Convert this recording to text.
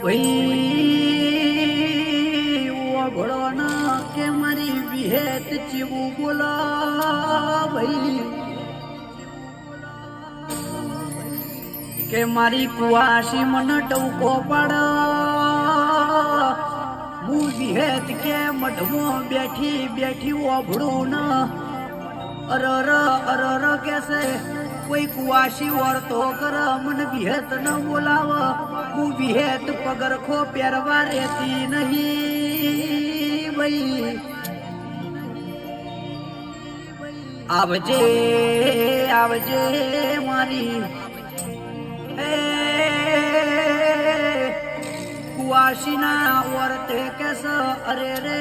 ભાઈ ઓગળો ના કે મારી વિહેત ચીવું બોલા ભાઈ કે મારી કુવાસી મને ટવકો પાડ હું વિહેત કે મઢમાં બેઠી બેઠી ઓભળું ન અરર કેસે કોઈ કુવાસી વર્તો કર મન વિહેત ન બોલાવ હું વિહેત પગરખો પહેરવા રહેતી નહીં ભાઈ આવજે આવજે મારી કુવાસી ના વર્તે કેસ અરે રે